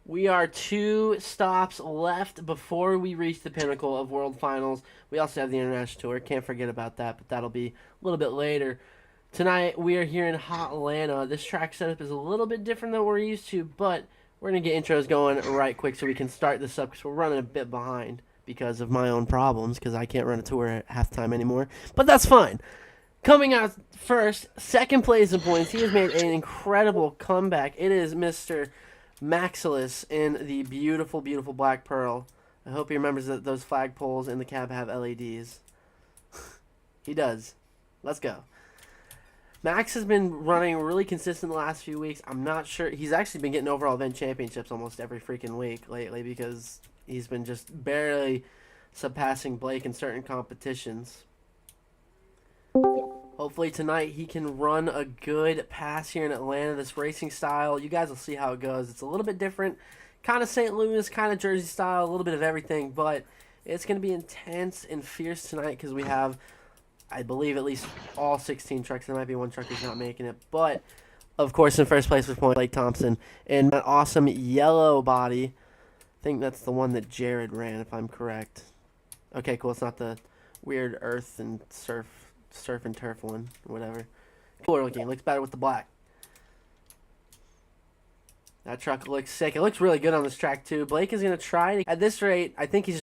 We are 2 stops left before we reach the pinnacle of World Finals. We also have the International Tour. Can't forget about that, but that'll be a little bit later. Tonight, we are here in Hotlanta. This track setup is a little bit different than we're used to, but we're going to get intros going right quick so we can start this up because we're running a bit behind because of my own problems because I can't run a tour at halftime anymore. But that's fine. Coming out first, second place in points. He has made an incredible comeback. It is Mr. Maxilis in the beautiful, beautiful Black Pearl. I hope he remembers that those flagpoles in the cab have LEDs. He does. Let's go. Max has been running really consistent the last few weeks. I'm not sure. He's actually been getting overall event championships almost every freaking week lately because he's been just barely surpassing Blake in certain competitions. Hopefully tonight he can run a good pass here in Atlanta. This racing style, you guys will see how it goes. It's a little bit different, kind of St. Louis, kind of Jersey style, a little bit of everything, but it's going to be intense and fierce tonight because we have, I believe, at least all 16 trucks. There might be one truck who's not making it, but of course in first place was Blake Thompson and that awesome yellow body. I think that's the one that Jared ran, if I'm correct. Okay, cool. It's not the weird earth and surf and turf one, whatever. Cooler looking. It looks better with the black. That truck looks sick. It looks really good on this track too. Blake is gonna try to, at this rate, I think he's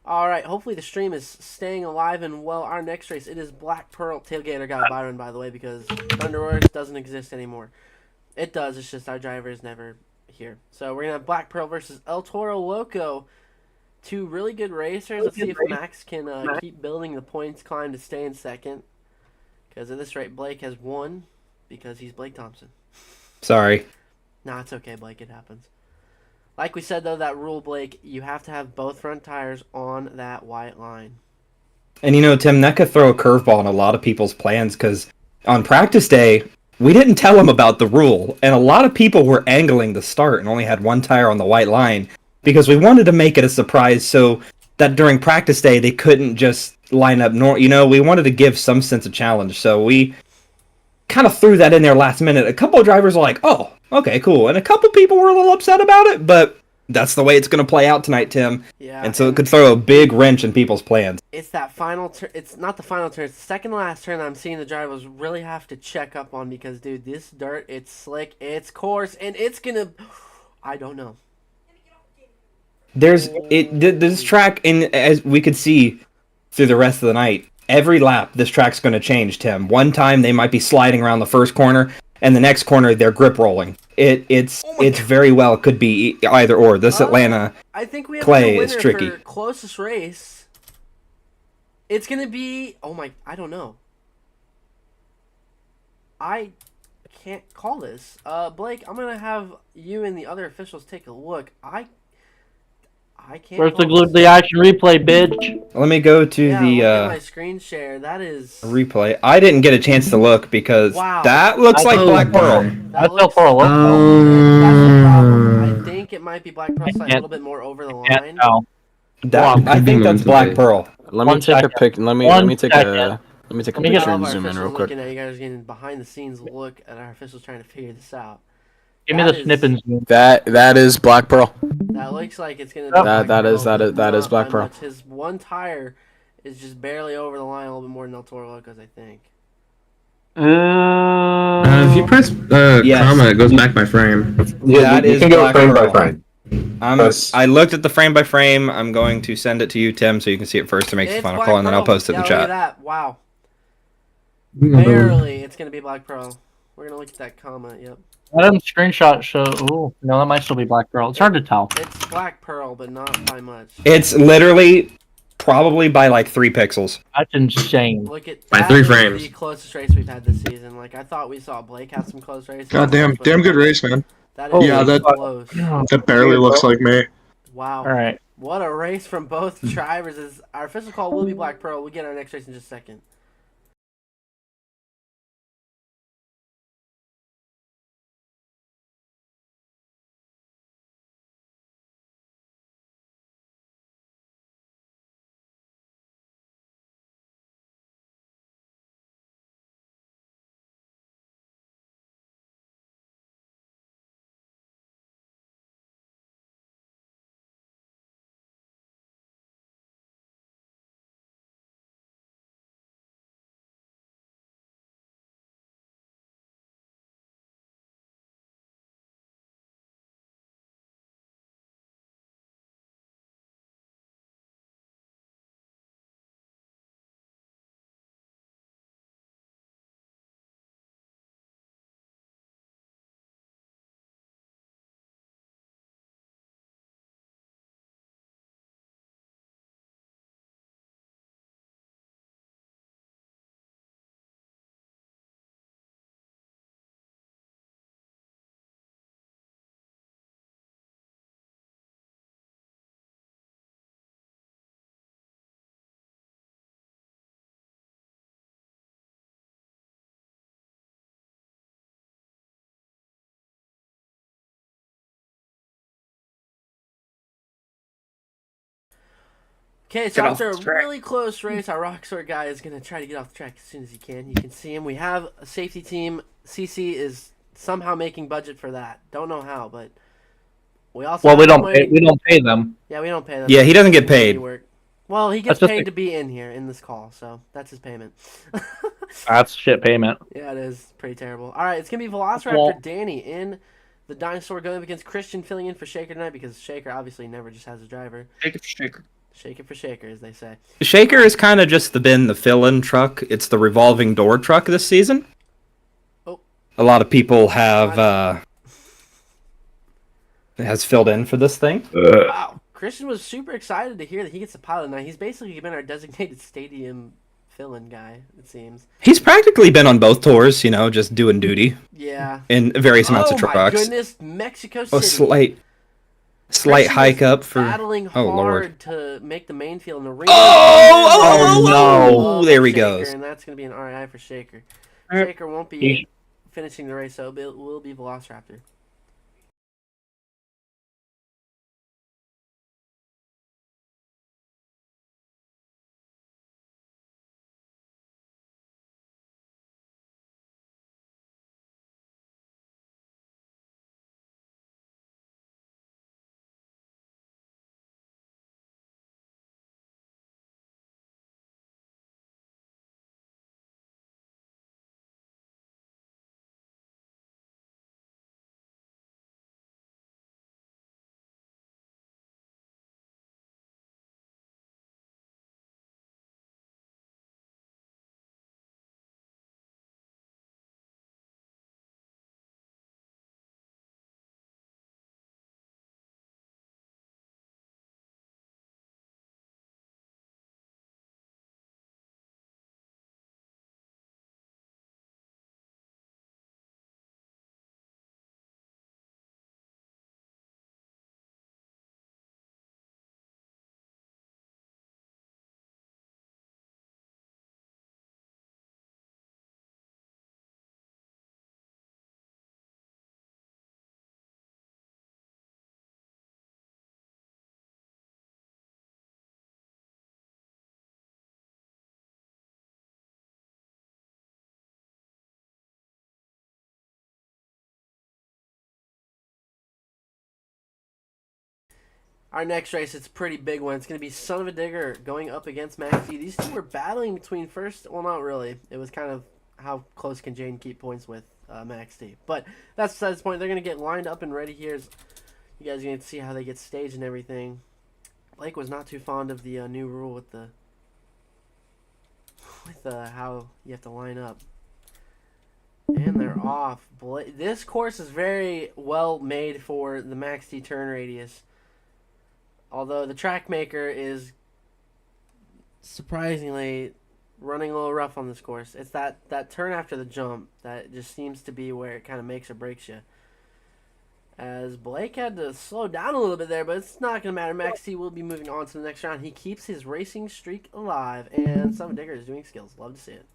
All right, hopefully the stream is staying alive and well. Our next race, it is Black Pearl. Tailgater got Byron, by the way, because Thunderworks doesn't exist anymore. It does, it's just our driver is never here. So we're going to have Black Pearl versus El Toro Loco. Two really good racers. Let's see if Max can keep building the points climb to stay in second. Because at this rate, Blake has won because he's Blake Thompson. Sorry. Nah, it's okay, Blake. It happens. Like we said, though, that rule, Blake, you have to have both front tires on that white line. And Tim, that could throw a curveball in a lot of people's plans because on practice day, we didn't tell them about the rule. And a lot of people were angling the start and only had one tire on the white line because we wanted to make it a surprise so that during practice day, they couldn't just line up. We wanted to give some sense of challenge. So we kind of threw that in there last minute. A couple of drivers were like, oh, okay, cool. And a couple people were a little upset about it, but that's the way it's going to play out tonight, Tim. Yeah. And so it could throw a big wrench in people's plans. It's that final turn. It's not the final turn. It's the second to last turn that I'm seeing the drivers really have to check up on because, dude, this dirt, it's slick, it's coarse, and it's going to... I don't know. This track, and as we could see through the rest of the night, every lap this track's going to change, Tim. One time they might be sliding around the first corner, and the next corner they're grip rolling. It's very well could be either or. This Atlanta I think we have clay a is tricky. For closest race. It's going to be... I don't know. I can't call this. Blake, I'm going to have you and the other officials take a look. I can't. Where's the glued the action replay, bitch? Let me go to look the at my screen share. That is replay. I didn't get a chance to look because that looks like Black Pearl. That's El Toro Loco. That's the problem. I think it might be Black Pearl a little bit more over the line. I think that's Black Pearl. Let me take a pic. Let me take a picture and zoom in real quick. You guys are getting behind the scenes look at our officials trying to figure this out. Give me the snip and zoom. That is Black Pearl. That looks like it's gonna be that is Black Pearl. His one tire is just barely over the line a little bit more than El Toro Locos, I think. If you press comma, it goes back by frame. Yeah, that is Black frame Pearl. by frame. I looked at the frame by frame. I'm going to send it to you, Tim, so you can see it first to make the final call, and then I'll post it in the chat. Look at that. Wow. Barely. It's going to be Black Pearl. We're going to look at that comment. Yep. Let him screenshot show. Ooh, no, that might still be Black Pearl. It's hard to tell. It's Black Pearl, but not by much. It's literally probably by like 3 pixels. That's insane. Look at by 3 frames. The closest race we've had this season. Like I thought we saw Blake have some close races. Damn good race, man. That is close. That barely looks like me. Wow. All right. What a race from both drivers. Our official call will be Black Pearl. We'll get our next race in just a second. Okay, so after a really close race, our Rockstar guy is going to try to get off the track as soon as he can. You can see him. We have a safety team. CC is somehow making budget for that. Don't know how, but we also we don't pay them. Yeah, we don't pay them. Yeah, he doesn't get paid. Well, he gets paid to be in here in this call, so that's his payment. That's shit payment. Yeah, it is pretty terrible. All right, it's going to be Velociraptor Danny in the Dinosaur going up against Christian filling in for Shaker tonight because Shaker obviously never just has a driver. Shaker. Shake it for shaker, as they say. Shaker has kind of just been the fill-in truck. It's the revolving door truck this season. Oh. A lot of people have has filled in for this thing. Wow. Christian was super excited to hear that he gets a pilot now. He's basically been our designated stadium fill-in guy, it seems. He's practically been on both tours, you know, just doing duty. Yeah. In various amounts of Oh my trucks. goodness, Mexico City. A slight Christian hike up for. battling Oh hard Lord. to make the main field in the ring. Oh, there he Shaker, goes. And that's going to be an RI for Shaker. Shaker won't be finishing the race, so it will be Velociraptor. Our next race, it's a pretty big one. It's going to be Son of a Digger going up against Max D. These two were battling between first. Well, not really. It was kind of how close can Jane keep points with Max D. But that's besides the point. They're going to get lined up and ready here. You guys are going to see how they get staged and everything. Blake was not too fond of the new rule with how you have to line up. And they're off. This course is very well made for the Max D turn radius. Although the track maker is surprisingly running a little rough on this course. It's that turn after the jump that just seems to be where it kind of makes or breaks you. As Blake had to slow down a little bit there, but it's not going to matter. Max T will be moving on to the next round. He keeps his racing streak alive, and Son of a Digger is doing skills. Love to see it.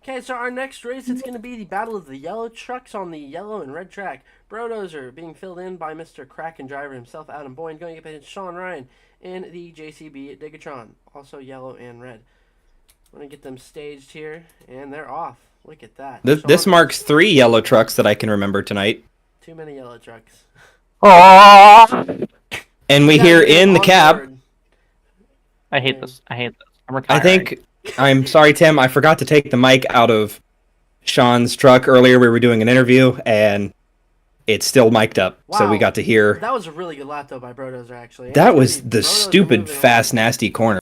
Okay, so our next race, it's going to be the Battle of the Yellow Trucks on the yellow and red track. Brodozer being filled in by Mr. Kraken driver himself, Adam Boyne, going up against Sean Ryan in the JCB Digatron, also yellow and red. I'm going to get them staged here, and they're off. Look at that. This marks 3 yellow trucks that I can remember tonight. Too many yellow trucks. Oh! And we hear in the cab. I hate this. I hate this. I'm I retiring. I'm sorry, Tim. I forgot to take the mic out of Sean's truck earlier. We were doing an interview, and it's still mic'd up, so we got to hear. That was a really good lap, though, by Brodozer, actually. That was the stupid, fast, nasty corner.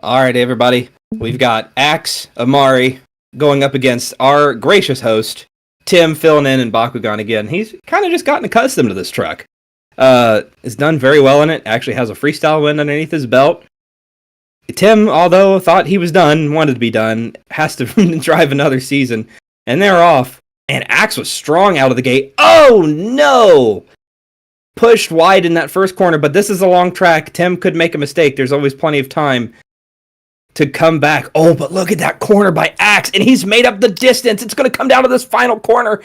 All right, everybody. We've got Axe, Amari going up against our gracious host, Tim, filling in, and Bakugan again. He's kind of just gotten accustomed to this truck. Has done very well in it. Actually has a freestyle win underneath his belt. Tim, although thought he was done, wanted to be done, has to drive another season. And they're off. And Axe was strong out of the gate. Oh, no! Pushed wide in that first corner, but this is a long track. Tim could make a mistake. There's always plenty of time to come back. Oh, but look at that corner by Axe, and he's made up the distance. It's going to come down to this final corner.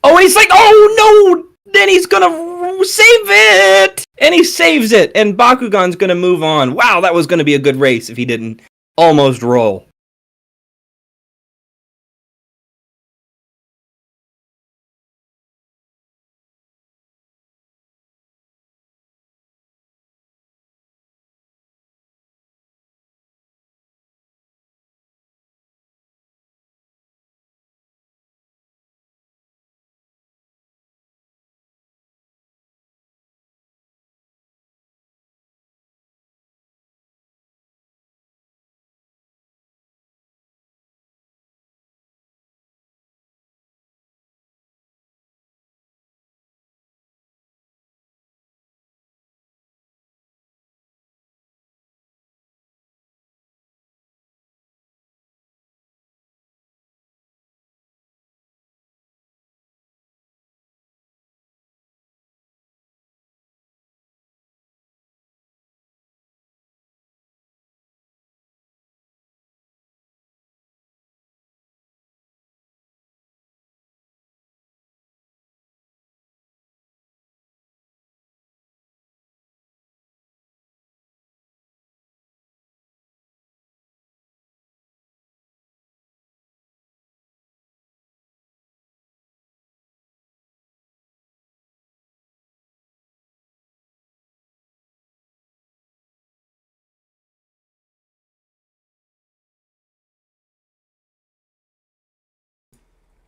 Oh, he's like, oh, no! Then he's going to save it! And he saves it, and Bakugan's going to move on. Wow, that was going to be a good race if he didn't almost roll.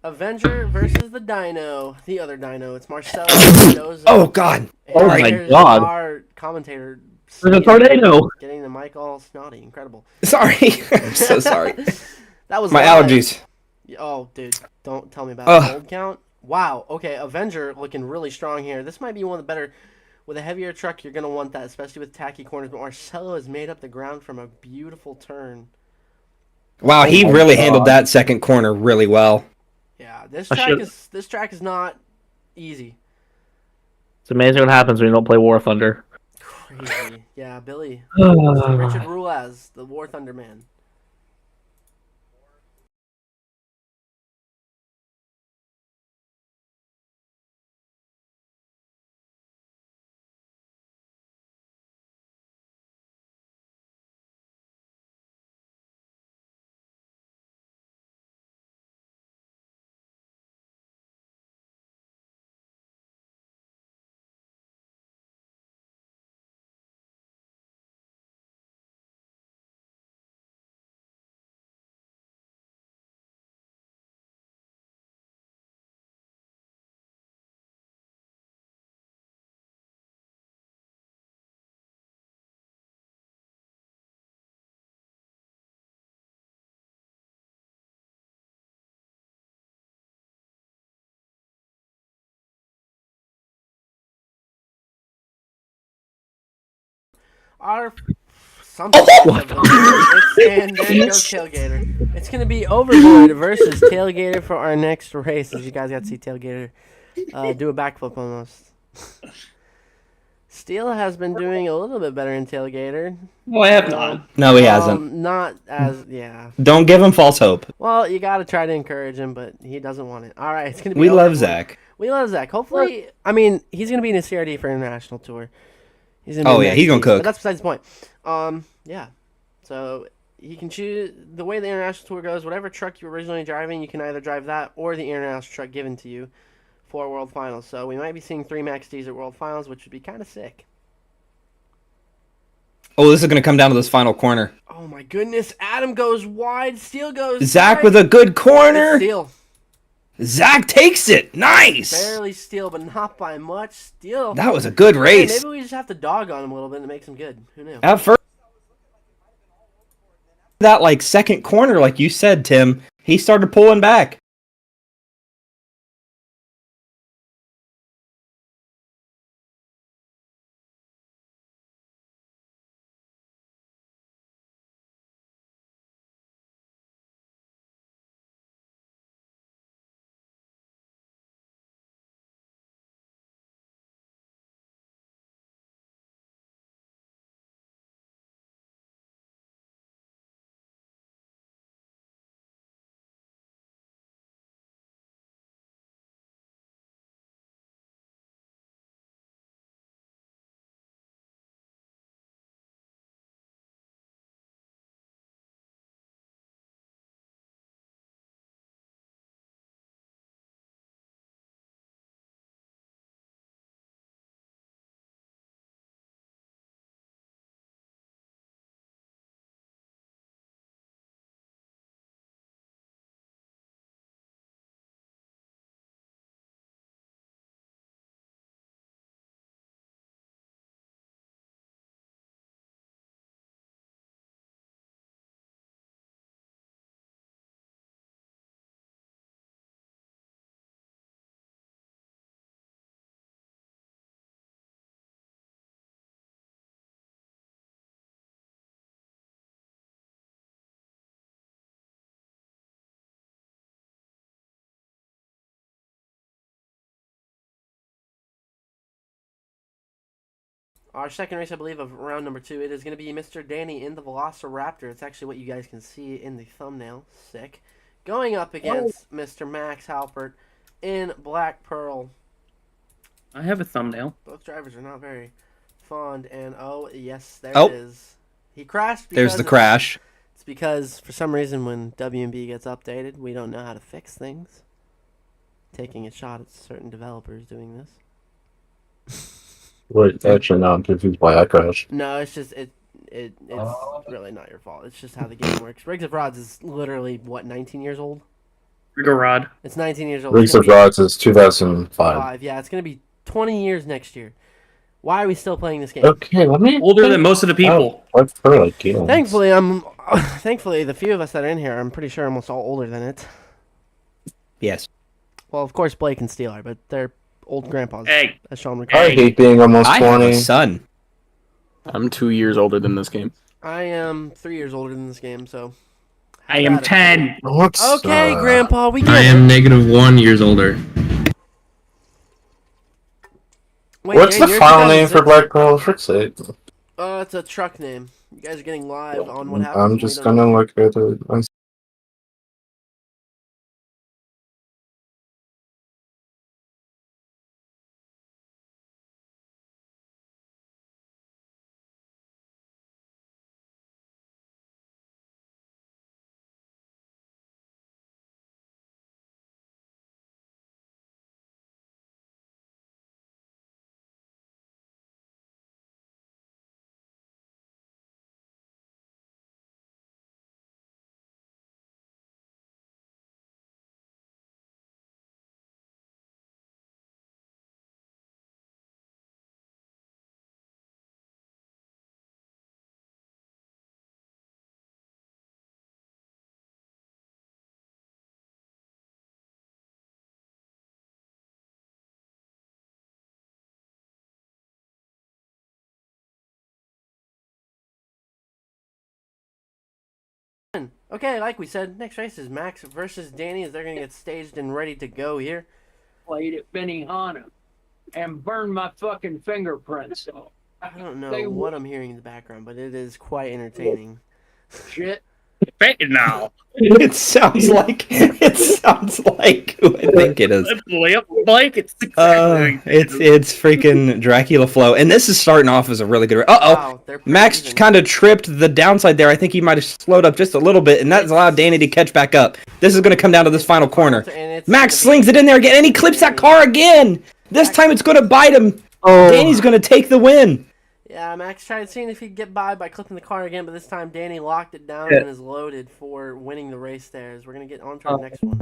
Avenger versus the Dino. The other Dino. It's Marcelo. Oh God! Oh my Here's God. our commentator. There's a tornado. Getting the mic all snotty. Incredible. Sorry, I'm so sorry. That was My live. allergies. Oh, dude, don't tell me about the gold count. Wow. Okay, Avenger looking really strong here. This might be one of the better. With a heavier truck, you're gonna want that, especially with tacky corners. But Marcelo has made up the ground from a beautiful turn. Wow, he my really God. handled that second corner really well. Yeah, this I track should- this track is not easy. It's amazing what happens when you don't play War Thunder. Crazy. Yeah, Billy. Richard Rules, the War Thunder man. Our something. And there goes Tailgater. It's gonna be Overboard versus Tailgater for our next race. As you guys got to see Tailgater do a backflip almost. Steel has been doing a little bit better in Tailgater. Well, I have not. No, he hasn't. Not as yeah. Don't give him false hope. Well, you gotta try to encourage him, but he doesn't want it. All right, it's gonna be. We love Overboard. Zach. We love Zach. Hopefully, I mean, he's gonna be in a CRD for international tour. He's gonna Oh, be yeah, next he's gonna week, cook. But that's besides the point. Yeah. So he can choose the way the international tour goes. Whatever truck you were originally driving, you can either drive that or the international truck given to you for World Finals. So we might be seeing 3 Max D's at World Finals, which would be kind of sick. Oh, this is gonna come down to this final corner. Oh my goodness! Adam goes wide. Steel goes. Zach wide. with a good It's corner. Steel. Zach takes it. Nice. Barely Steel, but not by much. Steel. That was a good Hey, race. maybe we just have to dog on him a little bit and it makes him good. Who knew? At first, that like second corner, like you said, Tim, he started pulling back. Our second race, I believe, of round number 2, it is going to be Mr. Danny in the Velociraptor. It's actually what you guys can see in the thumbnail. Sick. Going up against Mr. Max Halpert in Black Pearl. I have a thumbnail. Both drivers are not very fond, and oh, yes, there Oh. it is. He crashed. There's the because crash. It's because, for some reason, when WMB gets updated, we don't know how to fix things. Taking a shot at certain developers doing this. Wait, actually, no, I'm confused by that crash. No, it's just it's really not your fault. It's just how the game works. Rigs of Rods is literally what 19 years old. Garrod. It's 19 years old. Rings It's of gonna be Rods is 2005. 5. Yeah, it's gonna be 20 years next year. Why are we still playing this game? Okay, let me. Older than most of the people. What's for like games? Thankfully, the few of us that are in here, I'm pretty sure almost all older than it. Yes. Well, of course, Blake and Steele are, but they're old grandpas. Hey. As Sean I recalls. hate being almost I have 20. a son. I'm 2 years older than this game. I am 3 years older than this game, so. I am 10. What's Okay, Grandpa, we get I it. am -1 years older. Wait, What's Jane, the you're file name for 2006? Black Pearl? For sake. It's a truck name. You guys are getting live on what happens. I'm when we just don't gonna look at it. Okay, like we said, next race is Max versus Danny as they're going to get staged and ready to go here. Played at Benihana and burned my fucking fingerprints off. I don't know what I'm hearing in the background, but it is quite entertaining. Shit. Now. It sounds like who I think it is. Blake, it's exactly It's freaking Dracula Flow, and this is starting off as a really good. Wow, they're pretty Max even. kind of tripped the downside there. I think he might have slowed up just a little bit, and that's allowed Danny to catch back up. This is going to come down to this final corner. Max slings it in there again, and he clips that car again. This time it's going to bite him. Danny's going to take the win. Yeah, Max tried seeing if he could get by clipping the car again, but this time Danny locked it down and is loaded for winning the race there. As we're going to get on to our next one.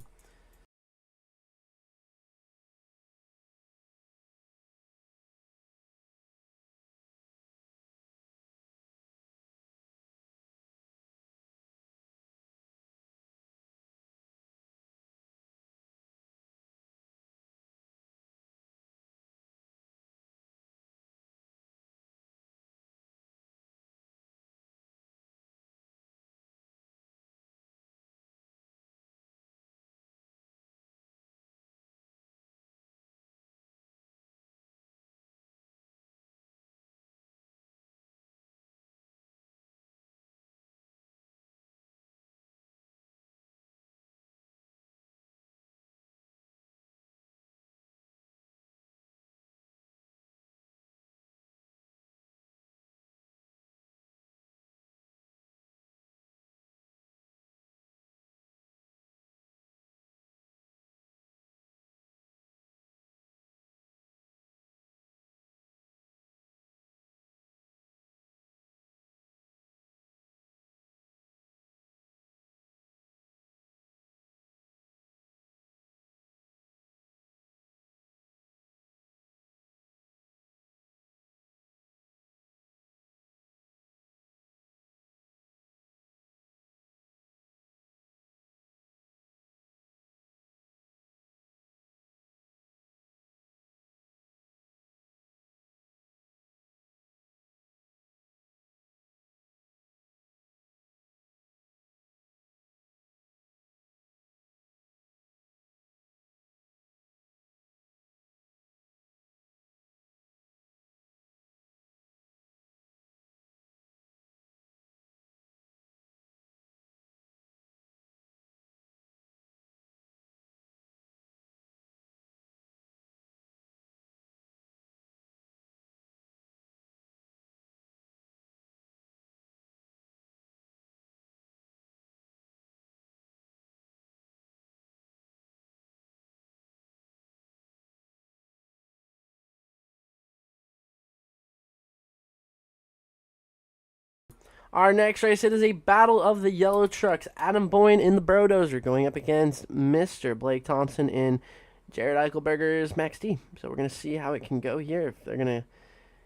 Our next race, it is a battle of the yellow trucks. Adam Boyne in the Brodozer going up against Mr. Blake Thompson in Jared Eichelberger's Max D. So we're going to see how it can go here, if they're going to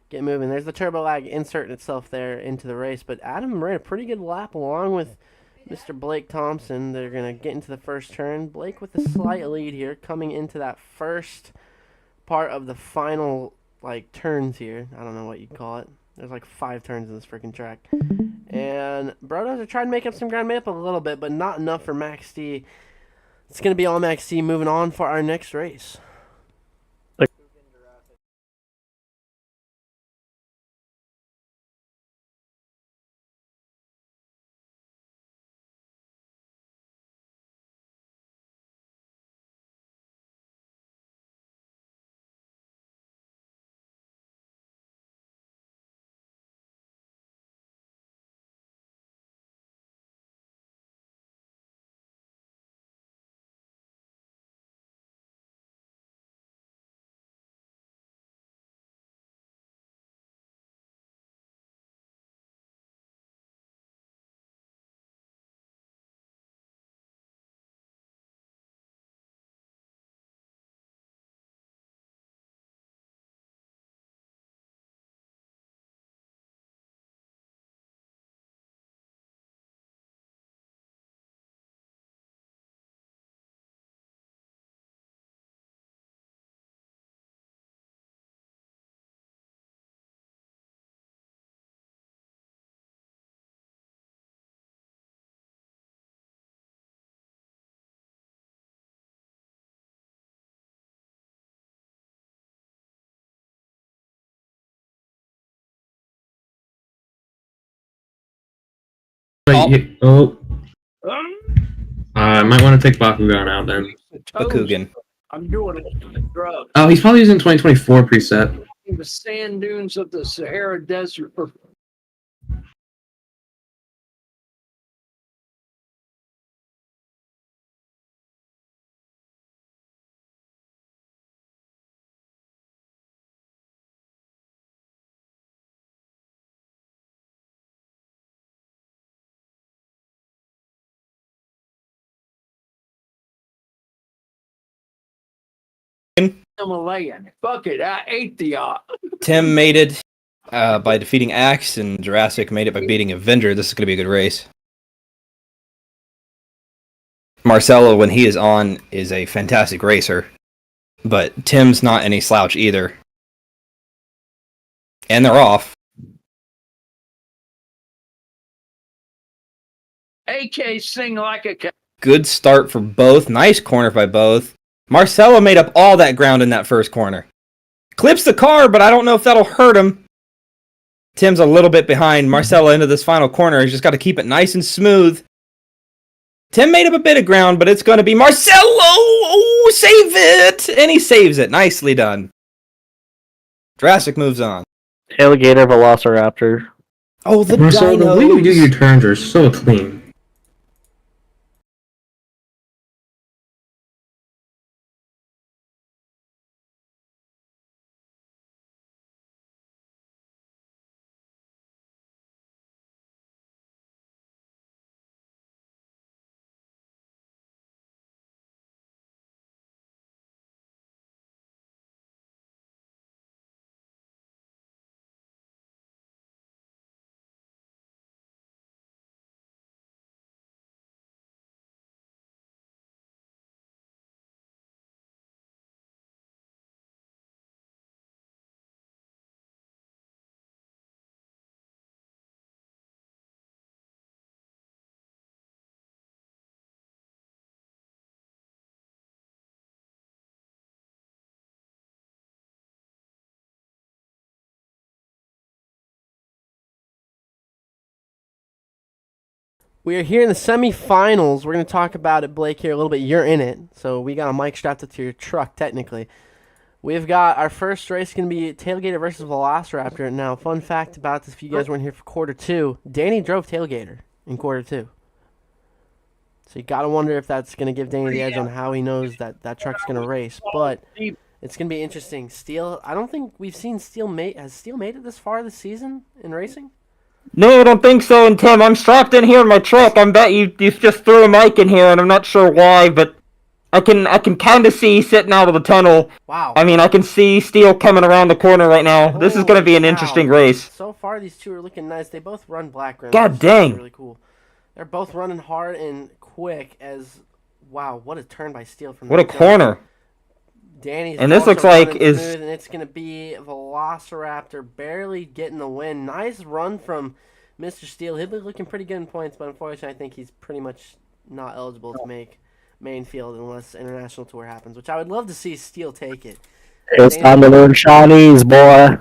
get moving. There's the turbo lag inserting itself there into the race, but Adam ran a pretty good lap along with Mr. Blake Thompson. They're going to get into the first turn. Blake with a slight lead here coming into that first part of the final, like, turns here. I don't know what you'd call it. There's like 5 turns in this freaking track. And Brodos are trying to make up some ground, made up a little bit, but not enough for Max D. It's going to be all Max D moving on for our next race. Oh. I might want to take Bakugan out then. Bakugan. I'm doing it with drugs. Oh, he's probably using 2024 preset. The sand dunes of the Sahara Desert. Himalayan. Fuck it, I ate the yacht. Tim made it by defeating Axe, and Jurassic made it by beating Avenger. This is going to be a good race. Marcelo, when he is on, is a fantastic racer, but Tim's not any slouch either. And they're off. AK sing like a cat. Good start for both. Nice corner by both. Marcelo made up all that ground in that first corner. Clips the car, but I don't know if that'll hurt him. Tim's a little bit behind Marcelo into this final corner. He's just got to keep it nice and smooth. Tim made up a bit of ground, but it's going to be Marcelo! Oh, save it! And he saves it. Nicely done. Jurassic moves on. Alligator Velociraptor. Oh, the Marcelo, the way you do dinos. your turns are so clean. We are here in the semifinals. We're going to talk about it, Blake, here a little bit. You're in it, so we got a mic strapped up to your truck, technically. We've got our first race going to be Tailgater versus Velociraptor. Now, fun fact about this, if you guys weren't here for quarter 2, Danny drove Tailgater in quarter 2. So you got to wonder if that's going to give Danny the edge on how he knows that that truck's going to race. But it's going to be interesting. Steel, I don't think we've seen Steel mate. Has Steel made it this far this season in racing? No, I don't think so. And Tim, I'm strapped in here in my truck. I bet you just threw a mic in here, and I'm not sure why, but I can kind of see sitting out of the tunnel. Wow. I mean, I can see Steel coming around the corner right now. This is going to be an Holy interesting cow. race. So far, these two are looking nice. They both run black rims. God Which is actually dang. really cool. They're both running hard and quick. As wow, what a turn by Steel from What a the jump. corner. Danny's And this also looks like running is smooth, and it's gonna be Velociraptor barely getting the win. Nice run from Mr. Steel. He'll be looking pretty good in points, but unfortunately, I think he's pretty much not eligible to make main field unless international tour happens, which I would love to see Steel take it. It's time to learn Chinese, boy.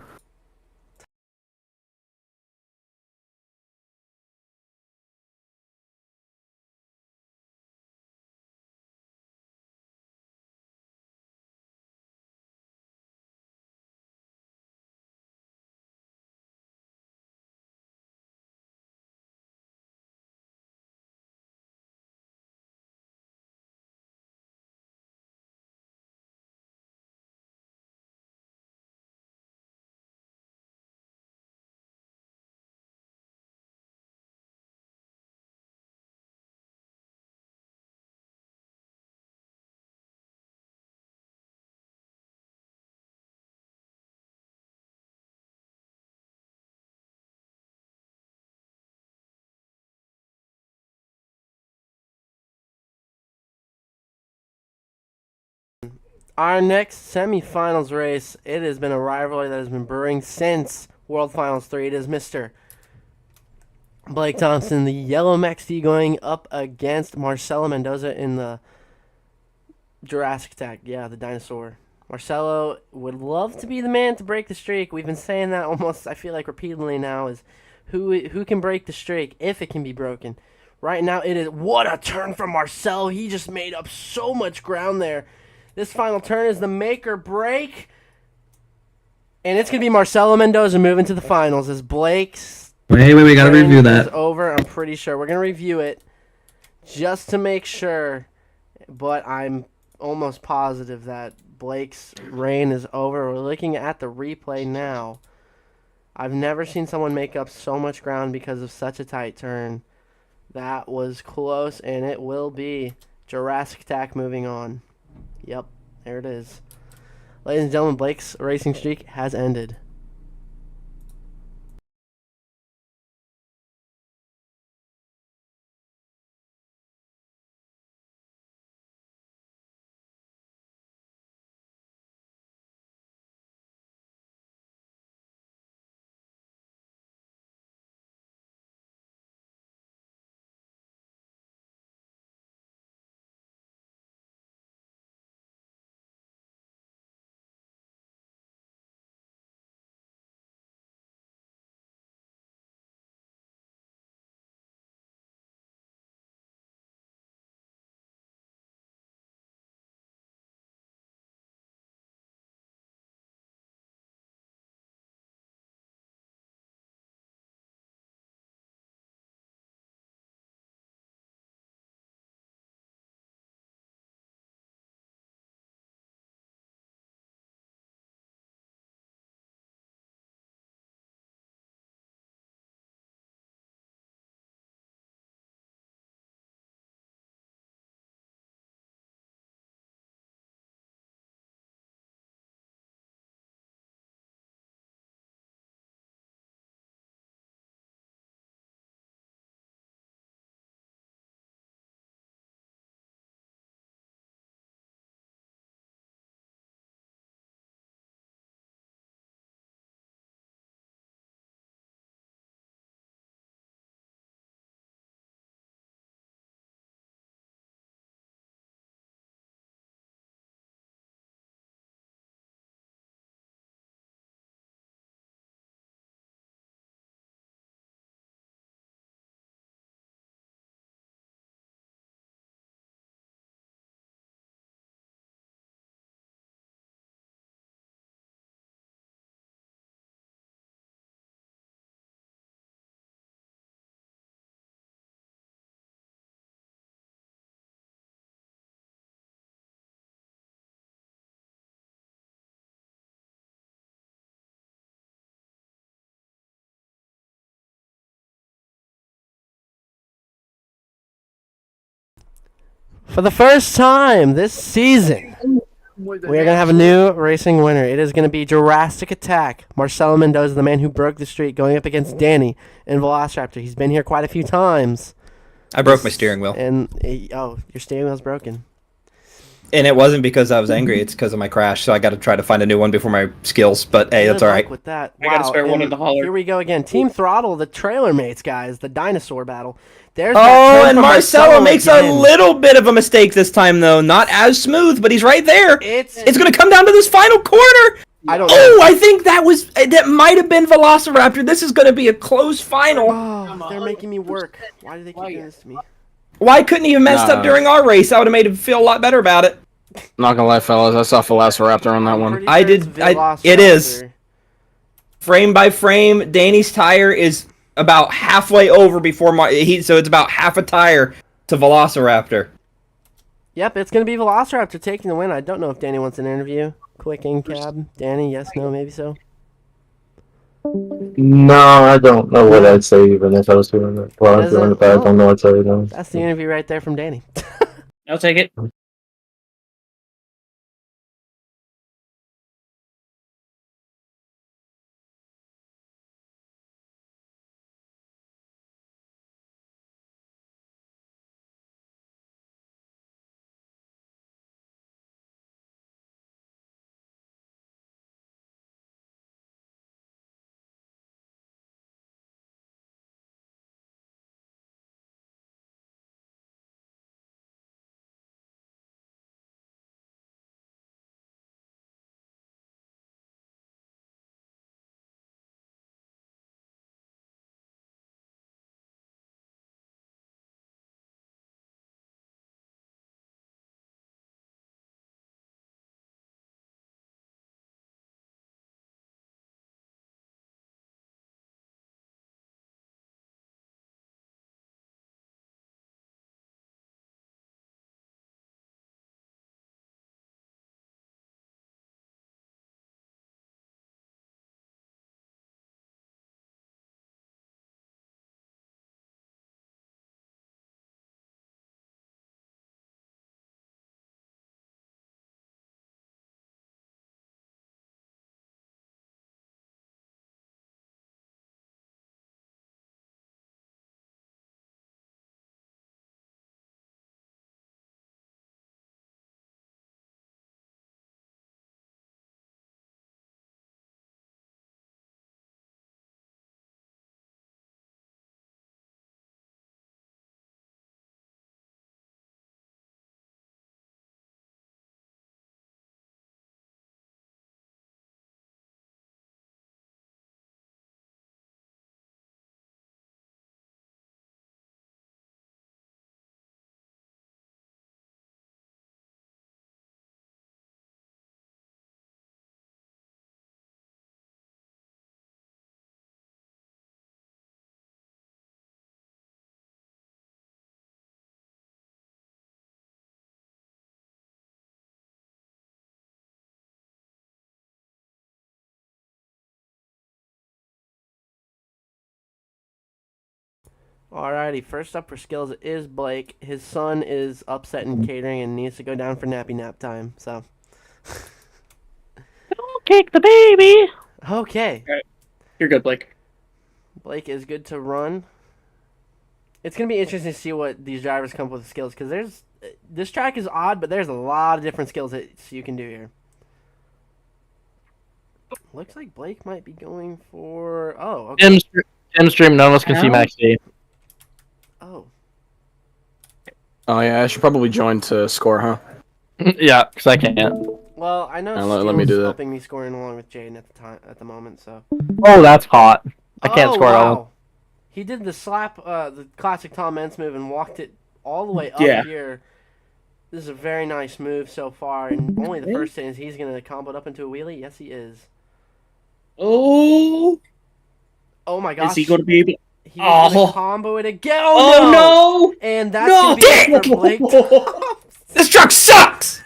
Our next semifinals race, it has been a rivalry that has been brewing since World Finals 3. It is Mr. Blake Thompson, the yellow Mexi, going up against Marcelo Mendoza in the Jurassic Attack. Yeah, the dinosaur. Marcelo would love to be the man to break the streak. We've been saying that almost, I feel like, repeatedly now, is who can break the streak if it can be broken. Right now, it is, what a turn from Marcelo. He just made up so much ground there. This final turn is the make or break. And it's going to be Marcelo Mendoza moving to the finals as Blake's Wait, we gotta reign review is that. over, I'm pretty sure. We're going to review it just to make sure. But I'm almost positive that Blake's reign is over. We're looking at the replay now. I've never seen someone make up so much ground because of such a tight turn. That was close, and it will be Jurassic Attack moving on. Yep, there it is. Ladies and gentlemen, Blake's racing streak has ended. For the first time this season, we are going to have a new racing winner. It is going to be Jurassic Attack. Marcelo Mendoza, the man who broke the streak, going up against Danny in Velociraptor. He's been here quite a few times. I broke my steering wheel. And, your steering wheel's broken. And it wasn't because I was angry. It's because of my crash. So I got to try to find a new one before my skills. But hey, that's all right. With that. I got a spare one in and the holler. Here we go again. Team Throttle, the trailer mates, guys. The dinosaur battle. There's Oh, and Marcelo makes a little bit of a mistake this time, though. Not as smooth, but he's right there. It's going to come down to this final corner. I don't know. Oh, I think that might have been Velociraptor. This is going to be a close final. Oh, they're making me work. Why do they keep doing this to me? Why couldn't he have messed up during our race? I would have made him feel a lot better about it. Not gonna lie, fellas, I saw Velociraptor on that one. I did. It is. Frame by frame, Danny's tire is about halfway over before so it's about half a tire to Velociraptor. Yep, it's going to be Velociraptor taking the win. I don't know if Danny wants an interview. Quick in cab. Danny, yes, no, maybe so. No, I don't know what I'd say even if I was doing it. Well, I'm doing it, but I don't know what to say. No. That's the interview right there from Danny. I'll take it. Alrighty, first up for skills is Blake. His son is upset in catering and needs to go down for nappy nap time, so. Don't kick the baby! Okay. You're good, Blake. Blake is good to run. It's going to be interesting to see what these drivers come up with skills, because this track is odd, but there's a lot of different skills that you can do here. Looks like Blake might be going for... Oh, okay. Tim stream, none of us can see Max D. Oh. Oh yeah, I should probably join to score, huh? Yeah, because I can't. Well, I know let me do that. helping me scoring along with Jaden at the moment, so... Oh, that's hot. I can't score at all. He did the slap, the classic Tom Mentz move and walked it all the way up here. This is a very nice move so far, and only the first thing is he's going to combo it up into a wheelie. Yes, he is. Oh! Oh my gosh. Is he going to be able... He's going to combo it again. Oh, no! And that's going to be it for Blake. This truck sucks!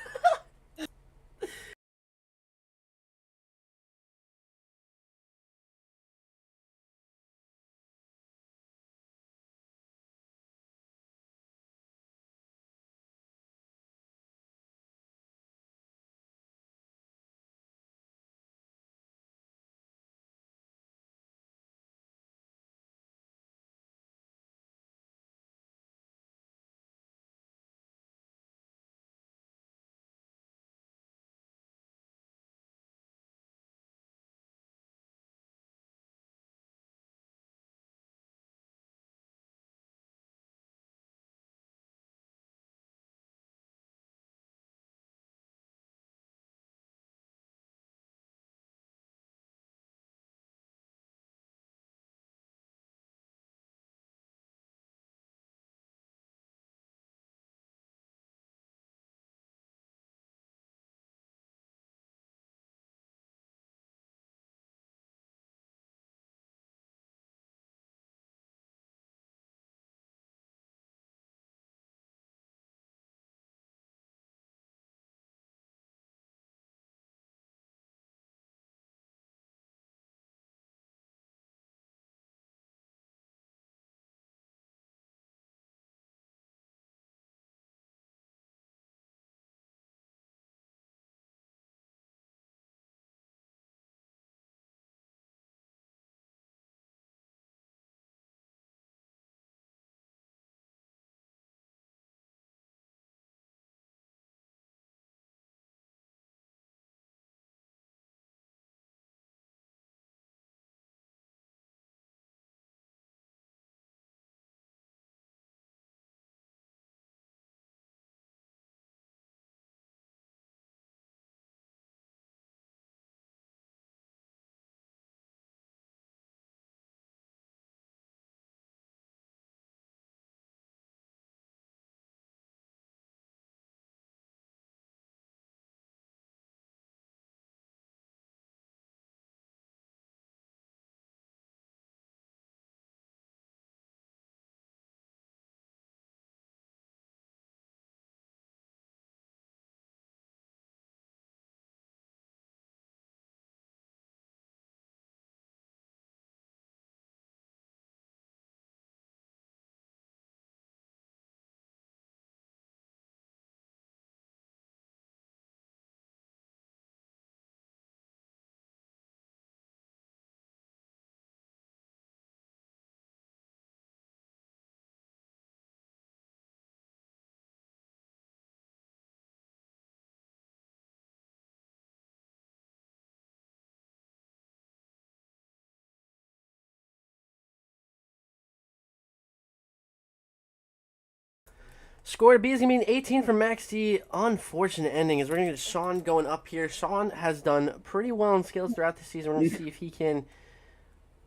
Score B is going to be an 18 from Max D. Unfortunate ending as we're going to get Sean going up here. Sean has done pretty well in skills throughout the season. We're going to see if he can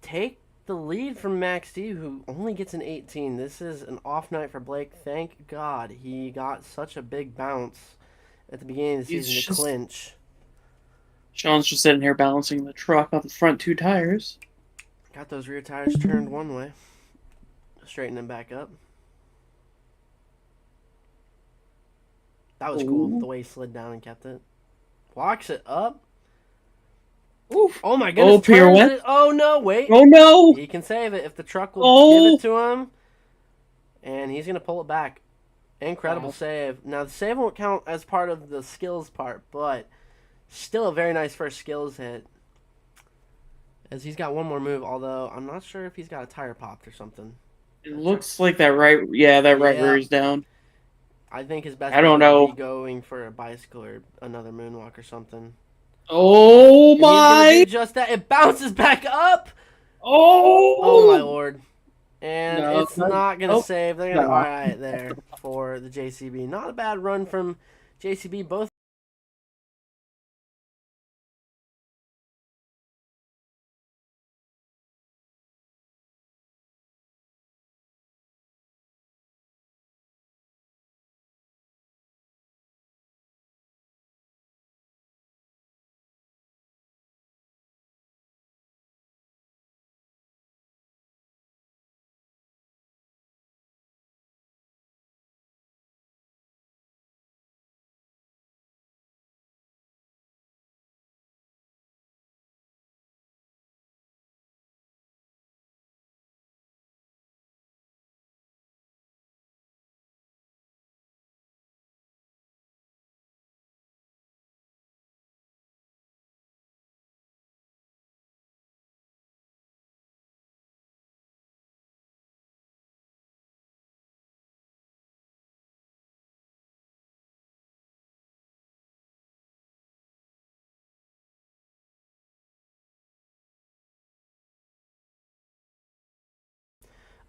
take the lead from Max D, who only gets an 18. This is an off night for Blake. Thank God he got such a big bounce at the beginning of the season to clinch. Sean's just sitting here balancing the truck on the front 2 tires. Got those rear tires turned one way. Straighten them back up. That was cool, the way he slid down and kept it. Walks it up. Oof. Oh my goodness. Oh, pirouette. Oh no, wait. Oh no! He can save it if the truck will give it to him. And he's going to pull it back. Incredible save. Now, the save won't count as part of the skills part, but still a very nice first skills hit. As he's got one more move, although I'm not sure if he's got a tire popped or something. It looks like that right rear is down. I think his best I don't bet would know. be going for a bicycle or another moonwalk or something. Oh And my! he's gonna do just that. It bounces back up. Oh! Oh my lord! And No, it's not gonna oh, save. They're gonna no. all right there for the JCB. Not a bad run from JCB. Both.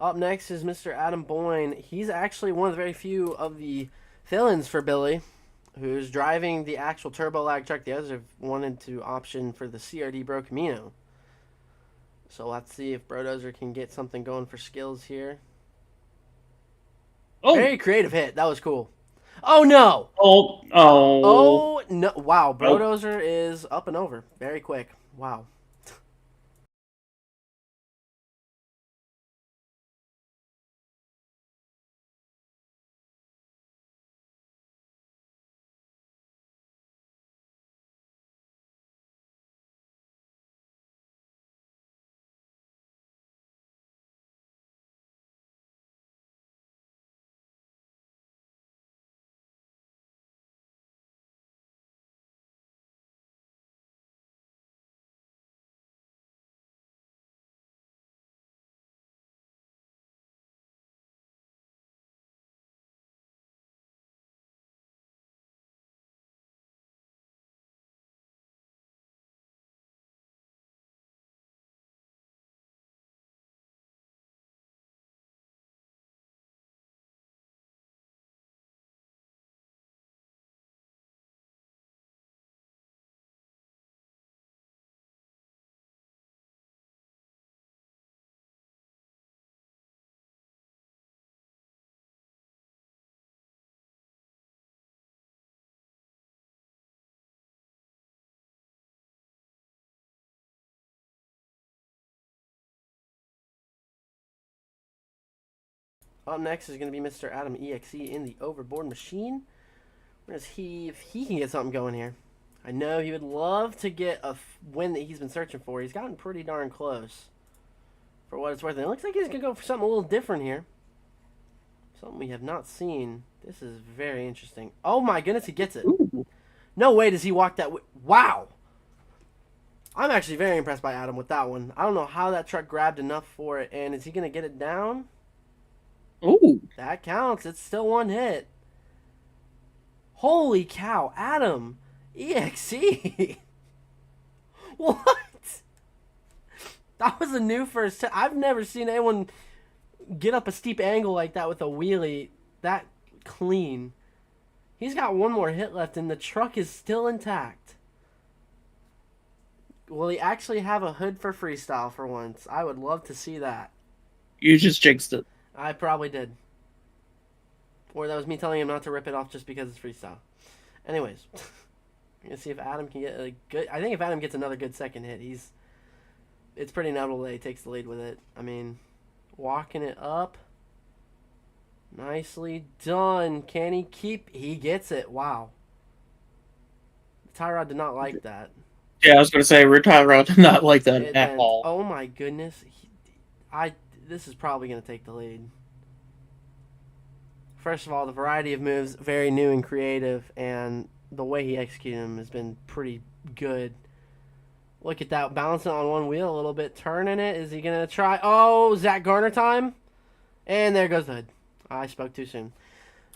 Up next is Mr. Adam Boyne. He's actually one of the very few of the fill-ins for Billy, who's driving the actual turbo lag truck. The others have wanted to option for the CRD Bro Camino. So let's see if Brodozer can get something going for skills here. Oh! Very creative hit. That was cool. Oh no! Oh! Oh! Oh no! Wow, Brodozer is up and over. Very quick. Wow. Up next is going to be Mr. Adam EXE in the overboard machine. Where's he? If he can get something going here. I know he would love to get a win that he's been searching for. He's gotten pretty darn close for what it's worth. And it looks like he's going to go for something a little different here. Something we have not seen. This is very interesting. Oh my goodness, he gets it. Ooh. No way does he walk that way. Wow. I'm actually very impressed by Adam with that one. I don't know how that truck grabbed enough for it. And is he going to get it down? Ooh. That counts. It's still one hit. Holy cow, Adam. EXE. What? That was a new first. I've never seen anyone get up a steep angle like that with a wheelie that clean. He's got one more hit left, and the truck is still intact. Will he actually have a hood for freestyle for once? I would love to see that. You just jinxed it. I probably did. Or that was me telling him not to rip it off just because it's freestyle. Anyways, we're gonna see if Adam can get a good. I think if Adam gets another good second hit, it's pretty notable that he takes the lead with it. I mean, walking it up. Nicely done. Can he keep? He gets it. Wow. Tyrod did not like that. Yeah, I was going to say, Tyrod did not like that at all. Oh my goodness. This is probably going to take the lead. First of all, the variety of moves, very new and creative, and the way he executed them has been pretty good. Look at that, balancing on one wheel a little bit, turning it. Is he going to try? Oh, Zach Garner time. And there goes the hood. I spoke too soon.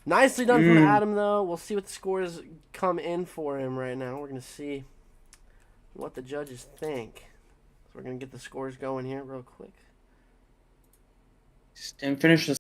Nicely done from Adam, though. We'll see what the scores come in for him right now. We're going to see what the judges think. So we're going to get the scores going here real quick. And finish this.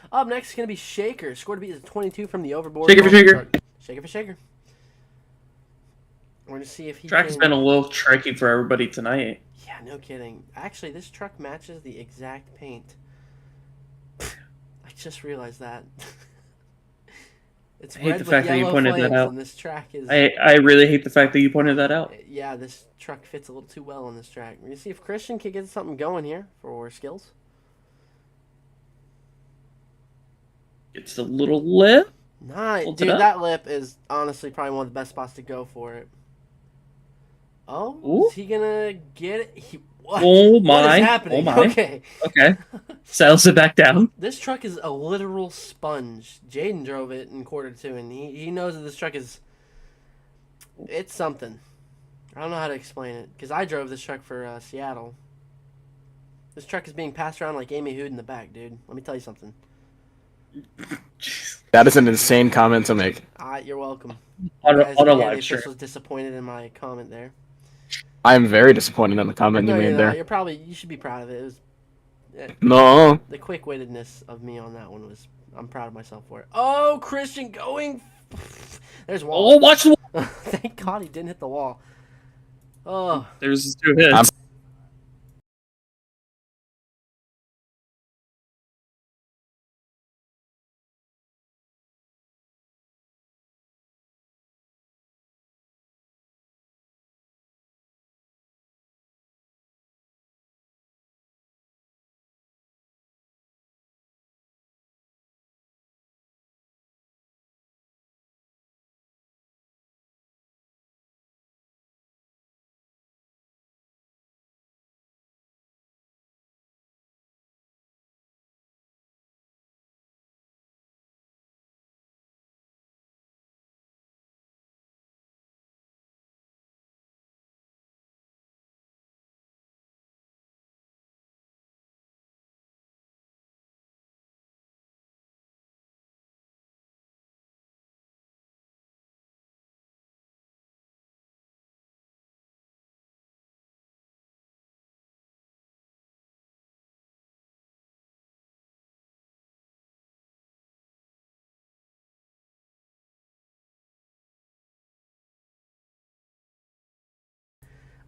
Up next is going to be Shaker. Score to beat is 22 from the overboard. Shaker for Shaker. Shaker for Shaker. We're going to see if he Track has been a little tricky for everybody tonight. Yeah, no kidding. Actually, this truck matches the exact paint. I just realized that. It's I hate red the with fact that you yellow pointed that flames, out. and this track is... I really hate the fact that you pointed that out. Yeah, this truck fits a little too well on this track. We're going to see if Christian can get something going here for skills. It's a little lip. Nice. Holds Dude, it up. that lip is honestly probably one of the best spots to go for it. Oh, Ooh. is he going to get it? What? Oh my. What is happening? Oh my. Okay. Okay. Settles it back down. This truck is a literal sponge. Jaden drove it in quarter two, and he knows that this truck is... It's something. I don't know how to explain it, because I drove this truck for Seattle. This truck is being passed around like Amy Hood in the back, dude. Let me tell you something. That is an insane comment to make. You're welcome. On As a the live stream. official's disappointed in my comment there. I am very disappointed in the comment No, you you're made not. there. You should be proud of it. It was No. the quick-wittedness of me on that one was. I'm proud of myself for it. Oh, Christian going. There's wall. Oh, watch the wall. Thank God he didn't hit the wall. Oh. There's his 2 hits. I'm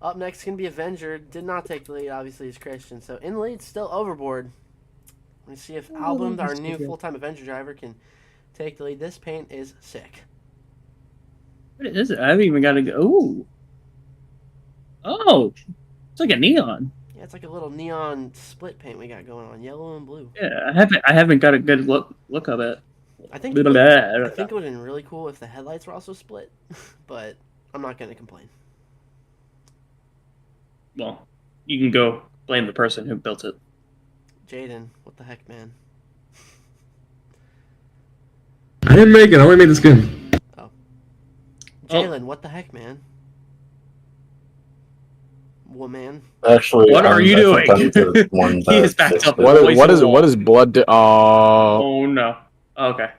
Up next can be Avenger. Did not take the lead, obviously, is Christian. So in the lead, still Overboard. Let's see if Album, our new full-time Avenger driver, can take the lead. This paint is sick. What is it? I haven't even got to go. Ooh. Oh, it's like a neon. Yeah, it's like a little neon split paint we got going on, yellow and blue. Yeah, I haven't got a good look of it. I think it would have been really cool if the headlights were also split, but I'm not going to complain. Well, you can go blame the person who built it. Jaden, what the heck, man? I didn't make it. I only made the skin. Oh. Jalen, what the heck, man? Woman. Actually, what are you doing? He is backed up. What is blood? Oh no. Okay.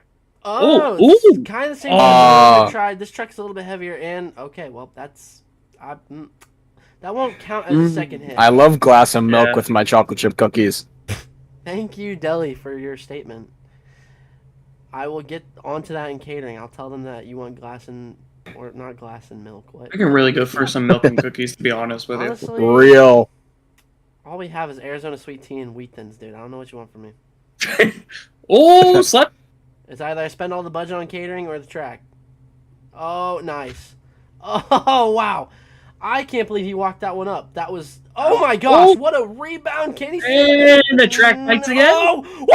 Oh, ooh. It's kind of the same thing I tried. This truck's a little bit heavier, and okay, well that's that won't count as a second hit. I love glass and milk with my chocolate chip cookies. Thank you, Deli, for your statement. I will get onto that in catering. I'll tell them that you want glass and or not glass and milk. What? I can really go for some milk and cookies, to be honest with Honestly, you. Real. All we have is Arizona sweet tea and wheat thins, dude. I don't know what you want from me. Oh, slap! It's either I spend all the budget on catering or the track. Oh, nice. Oh, wow. I can't believe he walked that one up. That was... Oh, my gosh. What a rebound. Can he see? And the track bites again? Oh!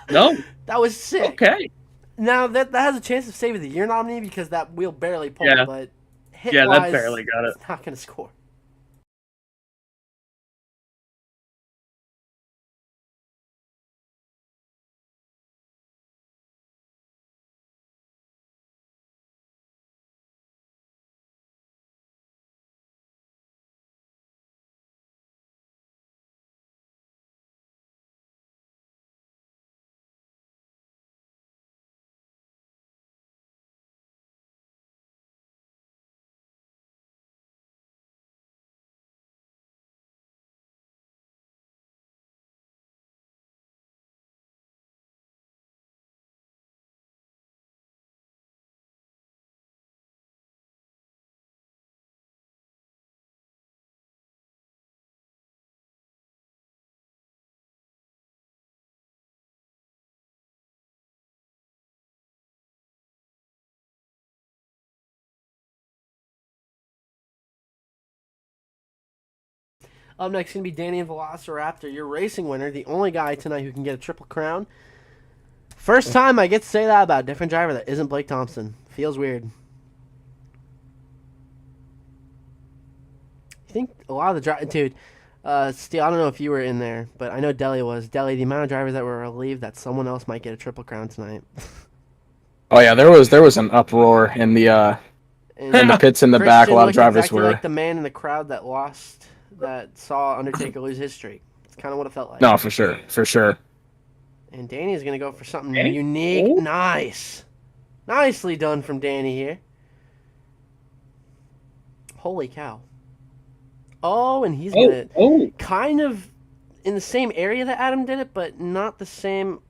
No. That was sick. Okay. Now, that has a chance of saving the year nominee because that wheel barely pulled, but hit-wise, that barely got it. It's not going to score. Up next is going to be Danny and Velociraptor, your racing winner, the only guy tonight who can get a triple crown. First time I get to say that about a different driver that isn't Blake Thompson. Feels weird. I think a lot of the drivers... Dude, Steel, I don't know if you were in there, but I know Deli was. Deli, the amount of drivers that were relieved that someone else might get a triple crown tonight. Oh yeah, there was an uproar in the pits in the back. A lot of drivers exactly were like the man in the crowd that saw Undertaker lose his streak. It's kind of what it felt like. No, for sure. And Danny is going to go for something unique. Oh. Nice. Nicely done from Danny here. Holy cow. Oh, and he's going to kind of in the same area that Adam did it, but not the same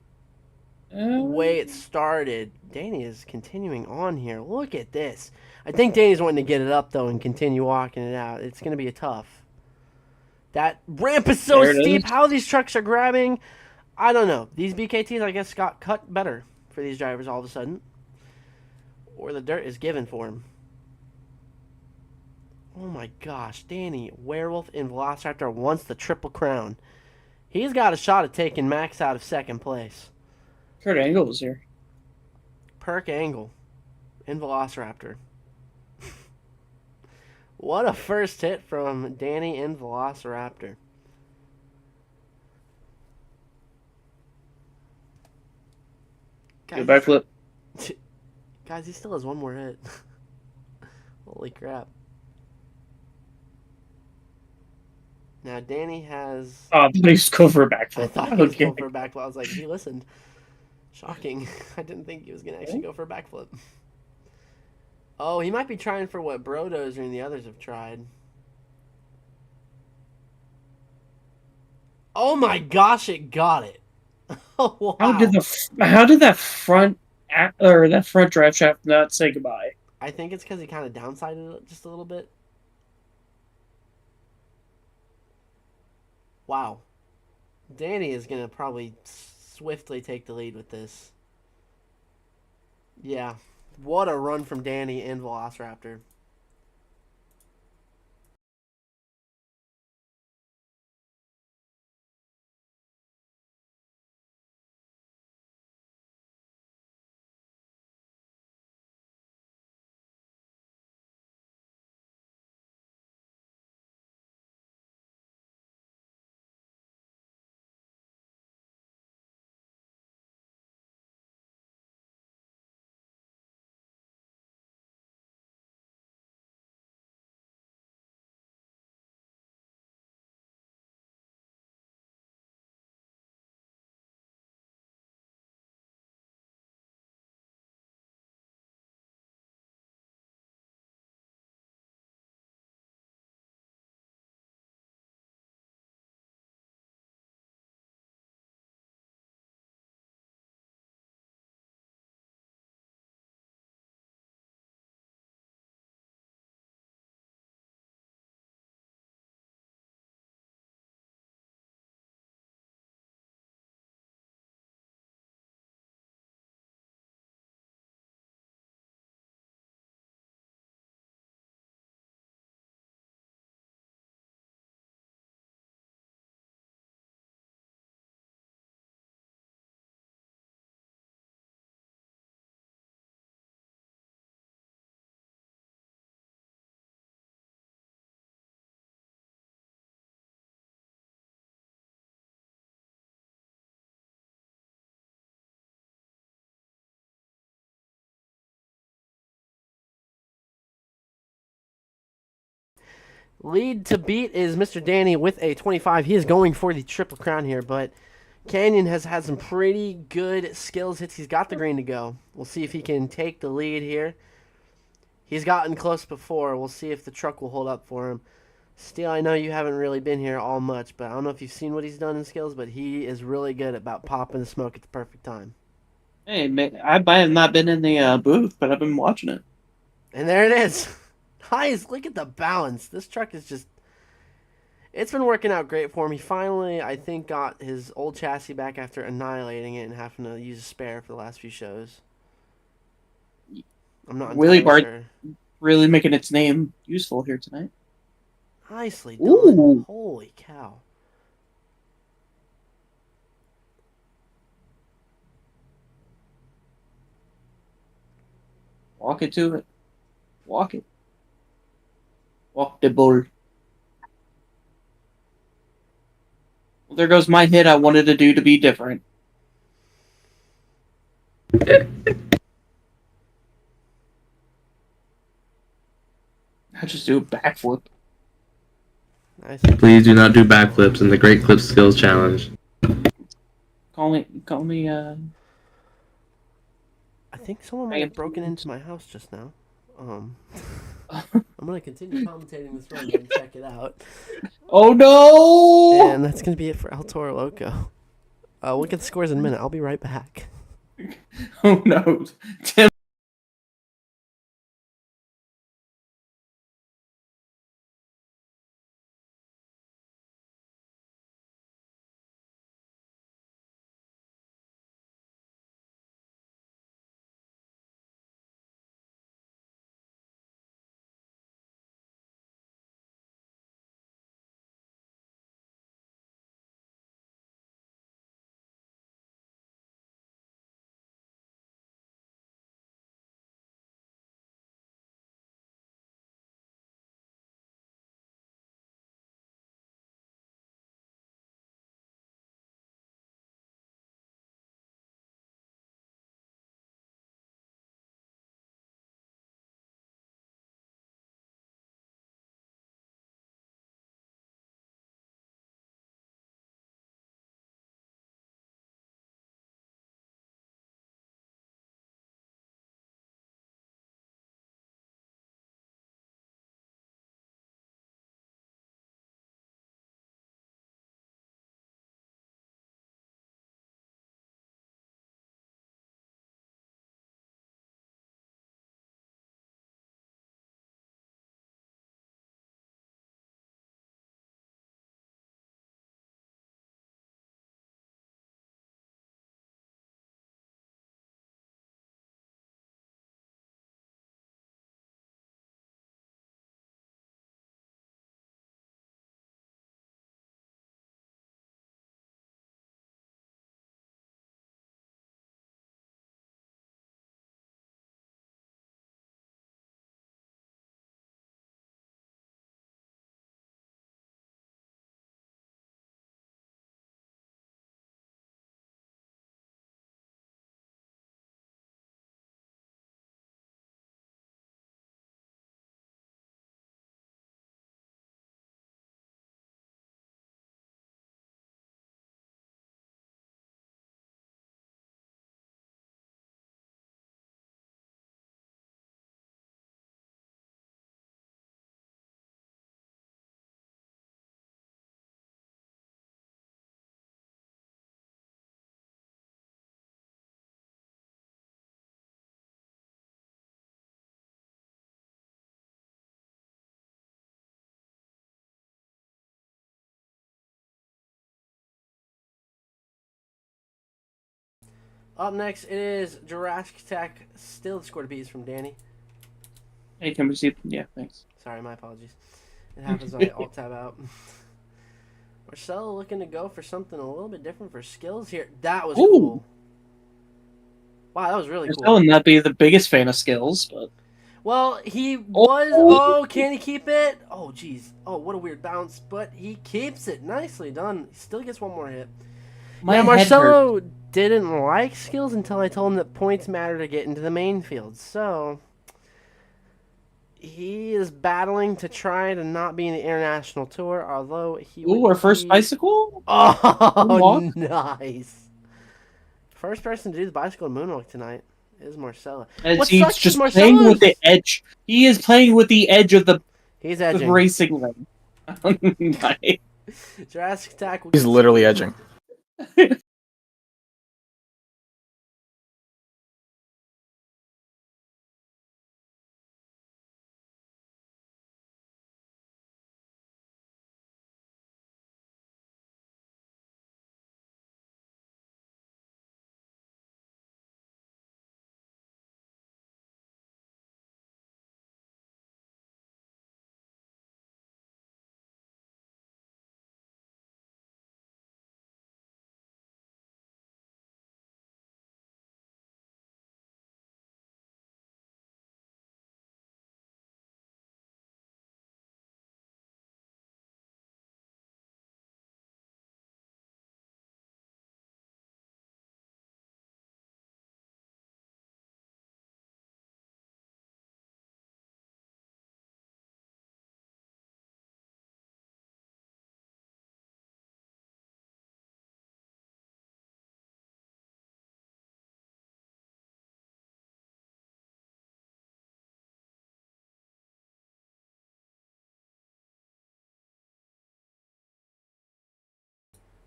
way it started. Danny is continuing on here. Look at this. I think Danny's wanting to get it up, though, and continue walking it out. It's going to be a tough. That ramp is so steep. How these trucks are grabbing, I don't know. These BKTs, I guess, got cut better for these drivers all of a sudden. Or the dirt is given for him. Oh my gosh. Danny, Werewolf, and Velociraptor wants the triple crown. He's got a shot at taking Max out of second place. Kurt Angle was here. Perk Angle and Velociraptor. What a first hit from Danny and Velociraptor. Good backflip. Guys, he still has one more hit. Holy crap. Now, Danny has... Oh, please go for a backflip. I thought he was going for a backflip. I was like, he listened. Shocking. I didn't think he was going to actually go for a backflip. Oh, he might be trying for what Brodozer and the others have tried. Oh my gosh, it got it. Oh, wow. How did that front drive shaft not say goodbye? I think it's because he kind of downsided it just a little bit. Wow. Danny is going to probably swiftly take the lead with this. Yeah. What a run from Danny and Velociraptor. Lead to beat is Mr. Danny with a 25. He is going for the Triple Crown here, but Canyon has had some pretty good skills hits. He's got the green to go. We'll see if he can take the lead here. He's gotten close before. We'll see if the truck will hold up for him. Steel, I know you haven't really been here all much, but I don't know if you've seen what he's done in skills, but he is really good about popping the smoke at the perfect time. Hey, man, I have not been in the booth, but I've been watching it. And there it is. Nice. Look at the balance. This truck is just... It's been working out great for him. He finally, I think, got his old chassis back after annihilating it and having to use a spare for the last few shows. I'm not Willie entirely Bart sure. really making its name useful here tonight. Nicely done. Ooh. Holy cow. Walk it to it. Walk it. Walk the bull. Well, there goes my hit I wanted to do to be different. I just do a backflip. Nice. Please do not do backflips in the Great Clip Skills Challenge. Call me, I think someone might have broken into my house just now. I'm going to continue commentating this run and check it out. Oh no! And that's going to be it for El Toro Loco. We'll get the scores in a minute. I'll be right back. Oh no. Tim Up next is Jurassic Tech. Still the score to beat is from Danny. Hey, can we see? Yeah, thanks. Sorry, my apologies. It happens when I alt tab out. Marcelo looking to go for something a little bit different for skills here. That was Ooh. cool. Wow, that was really You're cool. still not be the biggest fan of skills, but Well, he was. Oh, can he keep it? Oh, jeez. Oh, what a weird bounce. But he keeps it. Nicely done. He still gets one more hit. my Yeah, head hurts. Marcelo didn't like skills until I told him that points matter to get into the main field. So he is battling to try to not be in the international tour, although he Ooh, would our first be- bicycle. Oh, Moonwalk? nice. First person to do the bicycle moonwalk tonight is Marcelo. And What he's sucks just is playing Marcelo's- with the edge. He is playing with the edge of the He's edging. racing ring. Nice. Jurassic Attack. He's literally edging.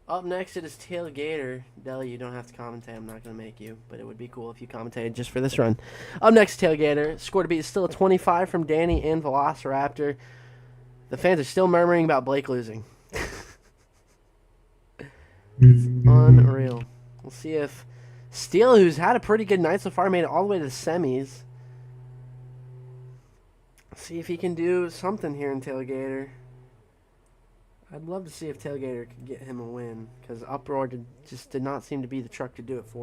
Up next, it is Tailgater. Deli, you don't have to commentate. I'm not going to make you, but it would be cool if you commentated just for this run. Up next, Tailgater. Score to beat is still a 25 from Danny and Velociraptor. The fans are still murmuring about Blake losing. It's unreal. We'll see if Steele, who's had a pretty good night so far, made it all the way to the semis. See if he can do something here in Tailgater. I'd love to see if Tailgater could get him a win, because Uproar just did not seem to be the truck to do it for.